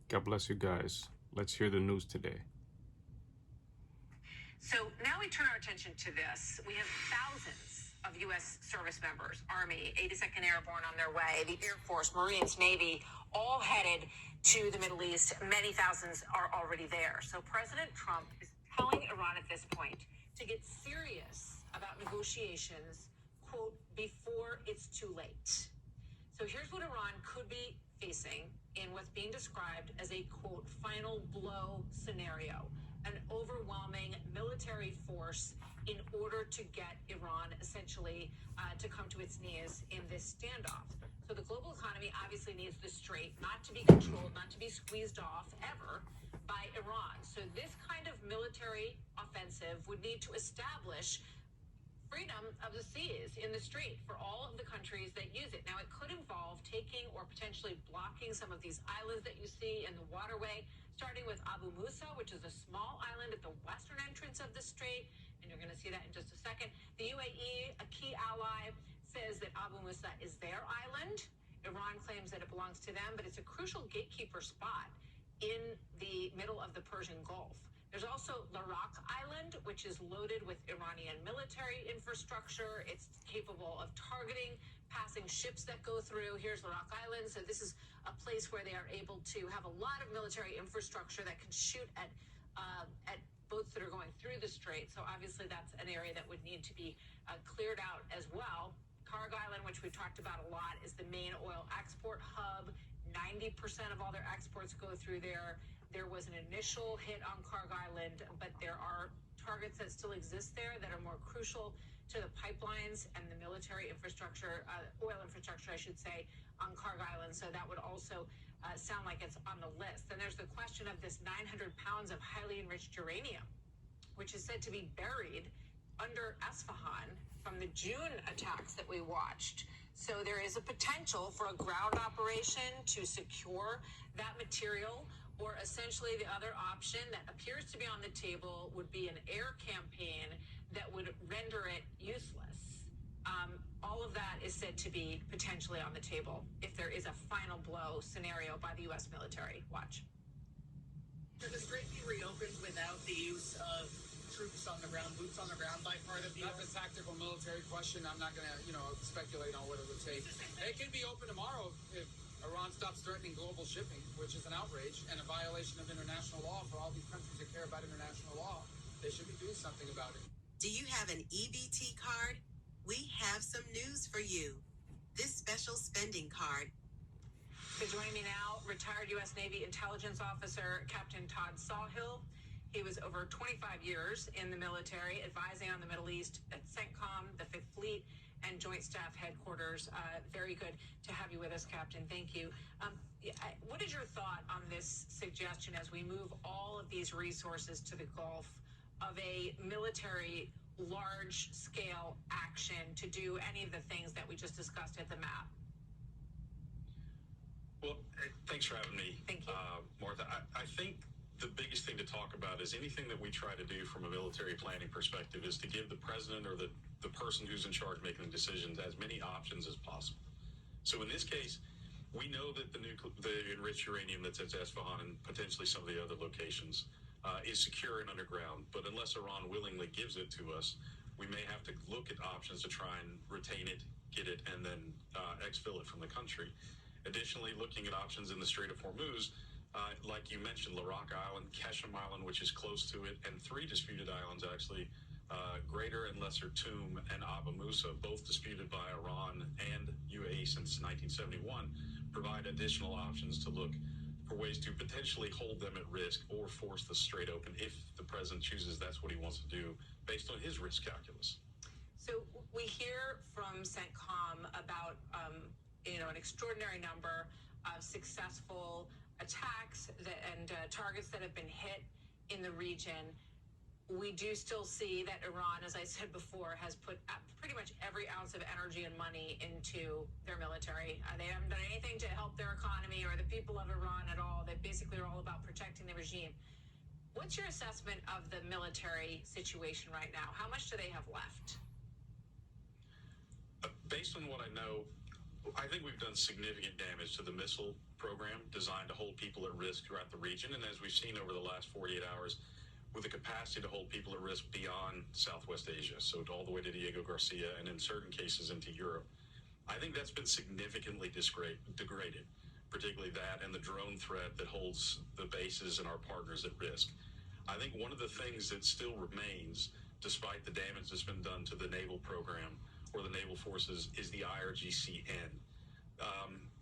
God bless you guys. Let's hear the news today. So now we turn our attention to this. We have thousands of U.S. service members, Army, 82nd Airborne on their way, the Air Force, Marines, Navy, all headed to the Middle East. Many thousands are already there. So President Trump is telling Iran at this point to get serious about negotiations, quote, before it's too late. So here's what Iran could be facing in what's being described as a, quote, final blow scenario, an overwhelming military force in order to get Iran essentially to come to its knees in this standoff. So the global economy obviously needs the strait not to be controlled, not to be squeezed off ever by Iran. So this kind of military offensive would need to establish freedom of the seas in the strait for all of the countries that use it. Now, it could involve taking or potentially blocking some of these islands that you see in the waterway, starting with Abu Musa, which is a small island at the western entrance of the strait, and you're going to see that in just a second. The UAE, a key ally, says that Abu Musa is their island. Iran claims that it belongs to them, but it's a crucial gatekeeper spot in the middle of the Persian Gulf. There's also Larak Island, which is loaded with Iranian military infrastructure. It's capable of targeting passing ships that go through. Here's Larak Island. So this is a place where they are able to have a lot of military infrastructure that can shoot at boats that are going through the strait. So obviously that's an area that would need to be cleared out as well. Karg Island, which we've talked about a lot, is the main oil export hub. 90% of all their exports go through there. There was an initial hit on Karg Island, but there are targets that still exist there that are more crucial to the pipelines and the military infrastructure, oil infrastructure, I should say, on Karg Island. So that would also sound like it's on the list. Then there's the question of this 900 pounds of highly enriched uranium, which is said to be buried under Isfahan from the June attacks that we watched. So there is a potential for a ground operation to secure that material, or essentially the other option that appears to be on the table would be an air campaign that would render it useless. All of that is said to be potentially on the table if there is a final blow scenario by the U.S. military. Watch. Could the strait be reopened without the use of troops on the ground, boots on the ground by part of the That's a tactical military question. I'm not going to, speculate on what it would take. It can be open tomorrow if Iran stops threatening global shipping, which is an outrage and a violation of international law for all these countries that care about international law. They should be doing something about it. Do you have an EBT card? We have some news for you. This special spending card. So joining me now, retired U.S. Navy intelligence officer, Captain Todd Sawhill. He was over 25 years in the military, advising on the Middle East at CENTCOM, the 5th Fleet, and Joint Staff Headquarters. Very good to have you with us, Captain. Thank you. What is your thought on this suggestion as we move all of these resources to the Gulf of a military large-scale action to do any of the things that we just discussed at the map? Well, thanks for having me. Thank you. Martha. I think the biggest thing to talk about is anything that we try to do from a military planning perspective is to give the president or the person who's in charge making the decisions as many options as possible. So in this case, we know that the enriched uranium that's at Isfahan and potentially some of the other locations is secure and underground. But unless Iran willingly gives it to us, we may have to look at options to try and retain it, get it, and then exfil it from the country. Additionally, looking at options in the Strait of Hormuz, like you mentioned, Larak Island, Keshem Island, which is close to it, and 3 disputed islands actually, Greater and Lesser Tomb and Abu Musa, both disputed by Iran and UAE since 1971, provide additional options to look for ways to potentially hold them at risk or force the strait open if the president chooses that's what he wants to do based on his risk calculus. So we hear from CENTCOM about an extraordinary number of successful attacks and targets that have been hit in the region. We do still see that Iran, as I said before, has put pretty much every ounce of energy and money into their military. They haven't done anything to help their economy or the people of Iran at all. They basically are all about protecting the regime. What's your assessment of the military situation right now? How much do they have left? Based on what I know, I think we've done significant damage to the missile program designed to hold people at risk throughout the region. And as we've seen over the last 48 hours, with the capacity to hold people at risk beyond Southwest Asia, so all the way to Diego Garcia and in certain cases into Europe, I think that's been significantly degraded, particularly that and the drone threat that holds the bases and our partners at risk. I think one of the things that still remains, despite the damage that's been done to the naval program or the naval forces, is the IRGCN.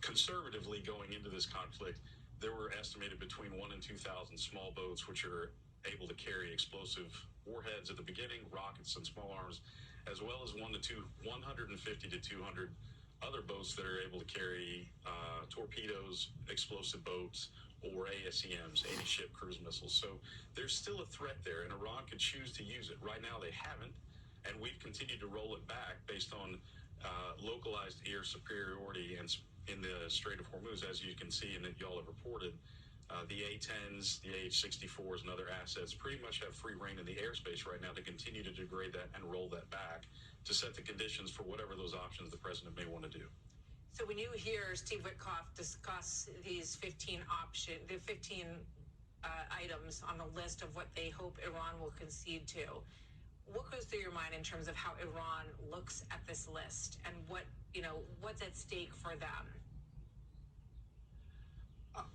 Conservatively, going into this conflict, there were estimated between 1,000 and 2,000 small boats which are able to carry explosive warheads at the beginning, rockets and small arms, as well as 150 to 200 other boats that are able to carry torpedoes, explosive boats, or ASEMs, anti-ship cruise missiles. So there's still a threat there, and Iran could choose to use it. Right now, they haven't, and we've continued to roll it back based on localized air superiority and in the Strait of Hormuz, as you can see and that y'all have reported. The A-10s, the AH-64s, and other assets pretty much have free reign in the airspace right now to continue to degrade that and roll that back to set the conditions for whatever those options the president may want to do. So when you hear Steve Witkoff discuss these 15 items on the list of what they hope Iran will concede to, what goes through your mind in terms of how Iran looks at this list and what's at stake for them?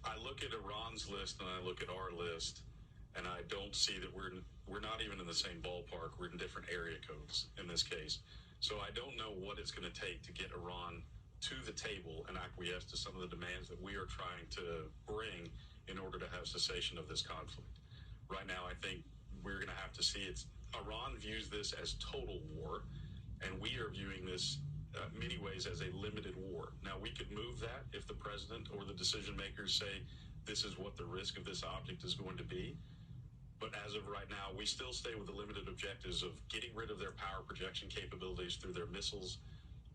I look at Iran's list and I look at our list, and I don't see that we're not even in the same ballpark. We're in different area codes in this case. So I don't know what it's going to take to get Iran to the table and acquiesce to some of the demands that we are trying to bring in order to have cessation of this conflict. Right now, I think we're going to have to see Iran views this as total war, and we are viewing this many ways as a limited war. Now, we could move that if the president or the decision makers say this is what the risk of this object is going to be. But as of right now, we still stay with the limited objectives of getting rid of their power projection capabilities through their missiles,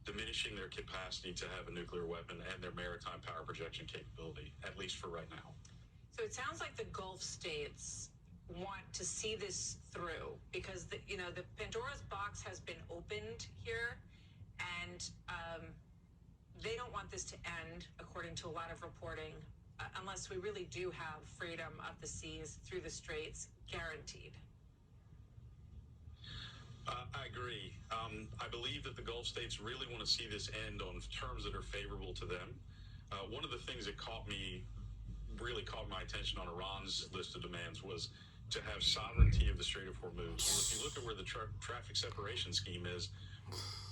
diminishing their capacity to have a nuclear weapon, and their maritime power projection capability, at least for right now. So it sounds like the Gulf states want to see this through because the Pandora's box has been opened here, and they don't want this to end, according to a lot of reporting, unless we really do have freedom of the seas through the straits guaranteed. I agree. I believe that the Gulf states really want to see this end on terms that are favorable to them. One of the things that really caught my attention on Iran's list of demands was to have sovereignty of the Strait of Hormuz. So if you look at where the traffic separation scheme is,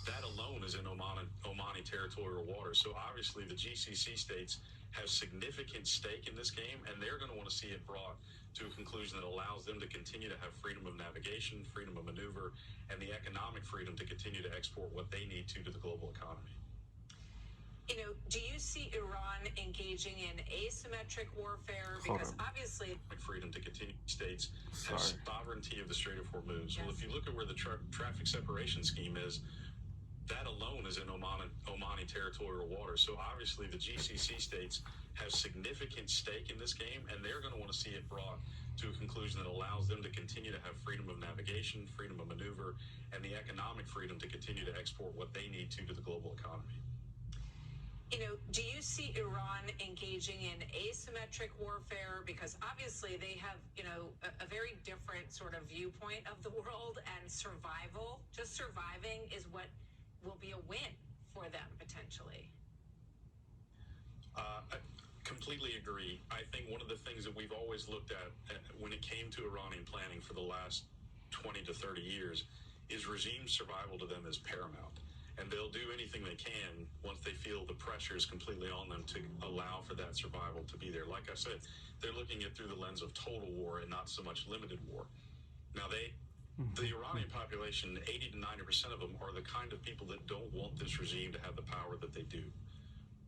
that alone is in Omani territorial waters. So obviously the GCC states have significant stake in this game, and they're going to want to see it brought to a conclusion that allows them to continue to have freedom of navigation, freedom of maneuver, and the economic freedom to continue to export what they need to the global economy. Do you see Iran engaging in asymmetric warfare? Because obviously, freedom to continue states have sovereignty of the Strait of Hormuz. Yes. Well, if you look at where the traffic separation scheme is, that alone is in Omani territorial waters. So obviously the GCC states have significant stake in this game, and they're going to want to see it brought to a conclusion that allows them to continue to have freedom of navigation, freedom of maneuver, and the economic freedom to continue to export what they need to the global economy. Do you see Iran engaging in asymmetric warfare? Because obviously they have, a very different sort of viewpoint of the world, and survival, just surviving, is what will be a win for them potentially. I completely agree. I think one of the things that we've always looked at when it came to Iranian planning for the last 20 to 30 years is regime survival to them is paramount. And they'll do anything they can once they feel the pressure is completely on them to allow for that survival to be there. Like I said, they're looking at it through the lens of total war and not so much limited war. Now, the Iranian population, 80 to 90% of them are the kind of people that don't want this regime to have the power that they do.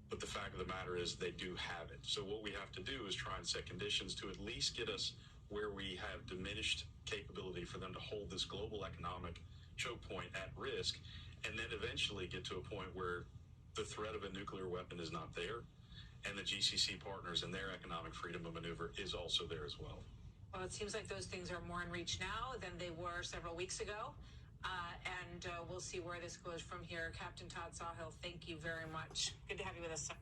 But the fact of the matter is they do have it. So what we have to do is try and set conditions to at least get us where we have diminished capability for them to hold this global economic choke point at risk, and then eventually get to a point where the threat of a nuclear weapon is not there, and the GCC partners and their economic freedom of maneuver is also there as well. Well, it seems like those things are more in reach now than they were several weeks ago. And we'll see where this goes from here. Captain Todd Sawhill, thank you very much. Good to have you with us, sir.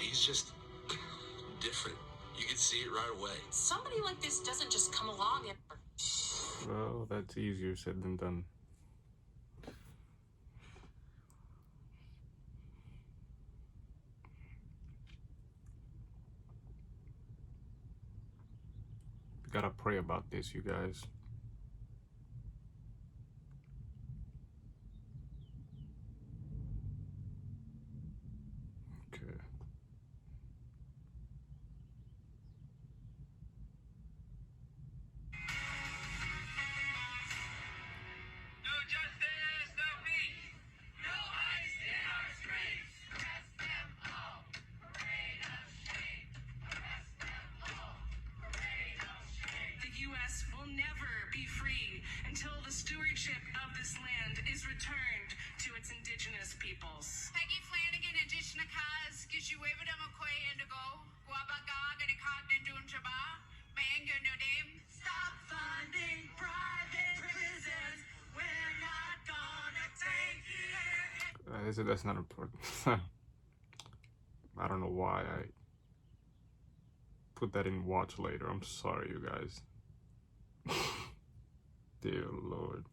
He's just different. You can see it right away. Somebody like this doesn't just come along and... Well, that's easier said than done. We gotta pray about this, you guys. Okay. No justice, no peace. No ice in our streets. Arrest them all. Parade of shame. Arrest them all. Parade of shame. The U.S. will never be free until the stewardship of this land is returned to its indigenous peoples. Peggy Flanagan, Indishnakas, Gishuwebada McCoy Indigo, Guabagag and Ikagdendun Jaba, Mayanga Nudim. Stop funding private prisons. We're not gonna take it. That's not important. I don't know why I put that in watch later. I'm sorry, you guys. Dear Lord.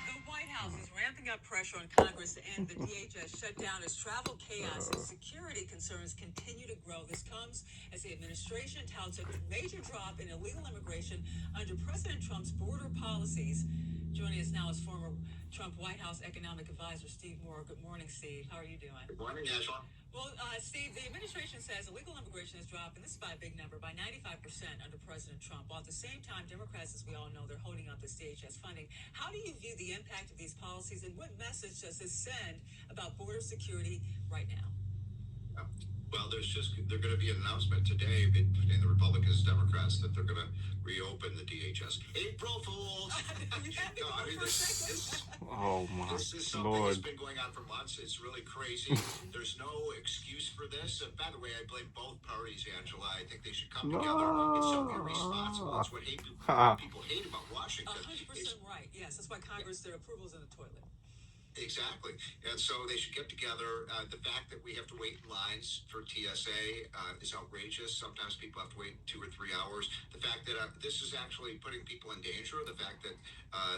The White House is ramping up pressure on Congress to end the DHS shutdown as travel chaos and security concerns continue to grow. This comes as the administration touts a major drop in illegal immigration under President Trump's border policies. Joining us now is former Trump White House economic advisor Steve Moore. Good morning, Steve. How are you doing? Good morning, Angela. Well, Steve, the administration says illegal immigration has dropped, and this is by a big number, by 95% under President Trump. While at the same time, Democrats, as we all know, they're holding up this DHS funding. How do you view the impact of these policies, and what message does this send about border security right now? Well, they're going to be an announcement today between the Republicans and Democrats that they're going to reopen the DHS. April Fools! No, I mean, Oh my this is something Lord. that's been going on for months. It's really crazy. There's no excuse for this. By the way, I blame both parties, Angela. I think they should come together. It's so irresponsible. It's what people hate about Washington. 100% right. Yes, that's why Congress, their approval's in the toilet. Exactly. And so they should get together. The fact that we have to wait in lines for TSA is outrageous. Sometimes people have to wait 2 or 3 hours. The fact that this is actually putting people in danger. The fact that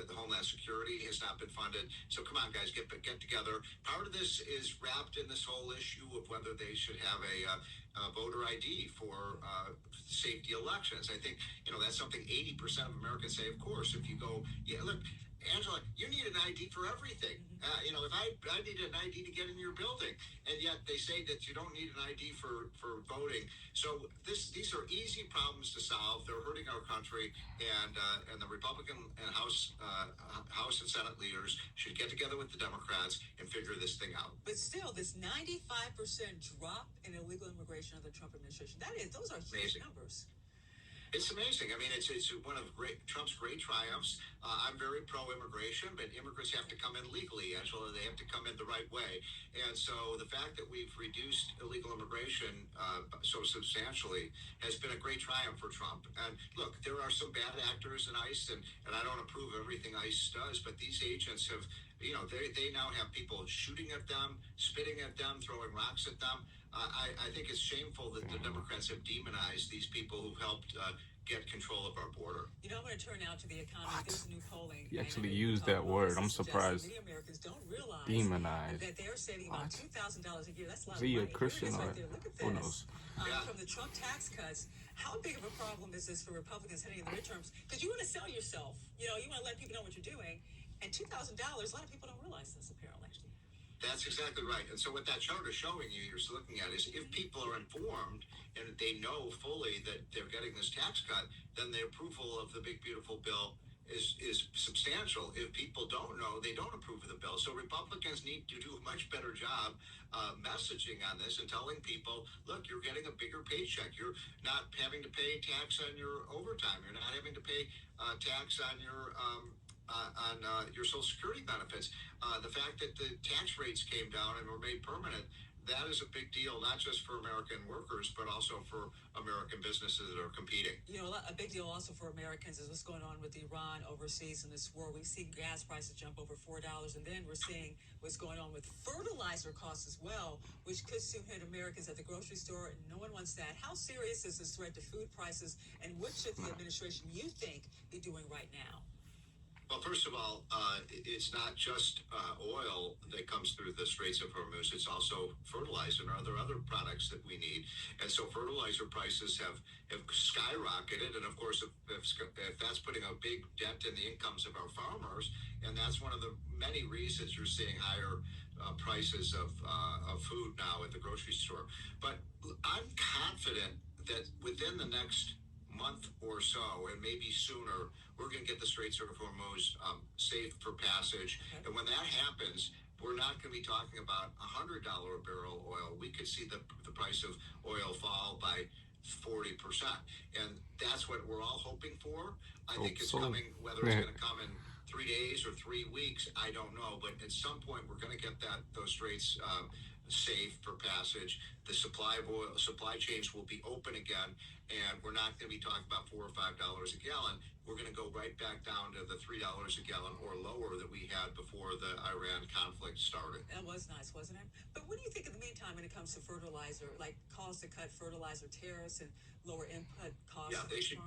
the Homeland Security has not been funded. So come on, guys, get together. Part of this is wrapped in this whole issue of whether they should have a voter ID for safety elections. I think, that's something 80% of Americans say, of course. If you go, look, Angela, you need an ID for everything. If I need an ID to get in your building, and yet they say that you don't need an ID for voting. So these are easy problems to solve. They're hurting our country, and the Republican and House and Senate leaders should get together with the Democrats and figure this thing out. But still, this 95% drop in illegal immigration of the Trump administration, those are huge numbers. It's amazing. I mean, it's one of Trump's great triumphs. I'm very pro-immigration, but immigrants have to come in legally, Angela. They have to come in the right way. And so the fact that we've reduced illegal immigration so substantially has been a great triumph for Trump. And look, there are some bad actors in ICE, and I don't approve of everything ICE does, but these agents have, they now have people shooting at them, spitting at them, throwing rocks at them. I think it's shameful that the Democrats have demonized these people who've helped get control of our border. I'm going to turn now to the economy. There's new polling. You actually used that word. I'm surprised. Many Americans don't realize Demonize. that they're saving about $2,000 a year. That's a lot Is he of a money. Christian Here it is or right there. Look at who this. knows? From the Trump tax cuts, how big of a problem is this for Republicans heading in the midterms? Because you want to sell yourself. You want to let people know what you're doing. And $2,000, a lot of people don't realize this, apparently. That's exactly right. And so what that chart is showing you're looking at, is if people are informed and they know fully that they're getting this tax cut, then the approval of the big, beautiful bill is substantial. If people don't know, they don't approve of the bill. So Republicans need to do a much better job messaging on this and telling people, look, you're getting a bigger paycheck. You're not having to pay tax on your overtime. You're not having to pay tax on your Social Security benefits. The fact that the tax rates came down and were made permanent that is a big deal, not just for American workers, but also for American businesses that are competing. You know, a big deal also for Americans is what's going on with Iran overseas in this war. We've seen gas prices jump over $4, and then we're seeing what's going on with fertilizer costs as well, which could soon hit Americans at the grocery store, and no one wants that. How serious is this threat to food prices, and what should the administration, you think, be doing right now? Well, first of all, it's not just oil that comes through the Straits of Hormuz. It's also fertilizer and other products that we need. And so fertilizer prices have skyrocketed. And of course, if that's putting a big dent in the incomes of our farmers, and that's one of the many reasons you're seeing higher prices of food now at the grocery store. But I'm confident that within the next month or so, and maybe sooner, we're going to get the Straits of Hormuz safe for passage. Okay. And when that happens, we're not going to be talking about $100 a barrel oil. We could see the price of oil fall by 40%. And that's what we're all hoping for. I think it's coming, whether it's going to come in 3 days or 3 weeks, I don't know. But at some point, we're going to get those straits safe for passage. The supply chains will be open again, and we're not going to be talking about $4 or $5 a gallon. We're going to go right back down to the $3 a gallon or lower that we had before the Iran conflict started. That was nice, wasn't it? But what do you think in the meantime when it comes to fertilizer, like calls to cut fertilizer tariffs and lower input costs? Yeah, they should.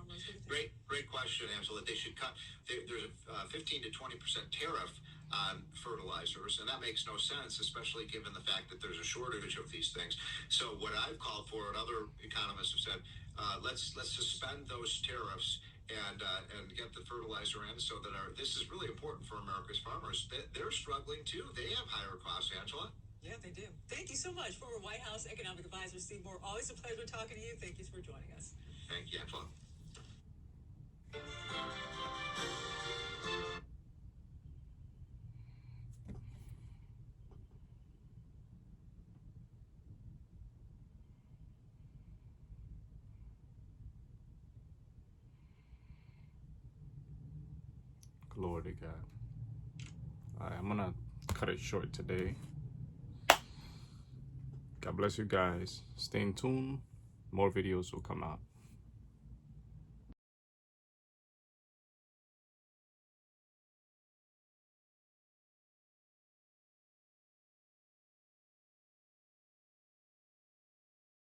Great question, Angela. They should cut. There's a 15 to 20% tariff on fertilizers, and that makes no sense, especially given the fact that there's a shortage of these things. So what I've called for, and other economists have said, let's suspend those tariffs and get the fertilizer in, so that this is really important for America's farmers. They're struggling too. They have higher costs, Angela. Yeah, they do. Thank you so much, former White House Economic Advisor Steve Moore. Always a pleasure talking to you. Thank you for joining us. Thank you, Angela. Glory to God. All right, I'm gonna cut it short today. God bless you guys. Stay in tune. More videos will come out.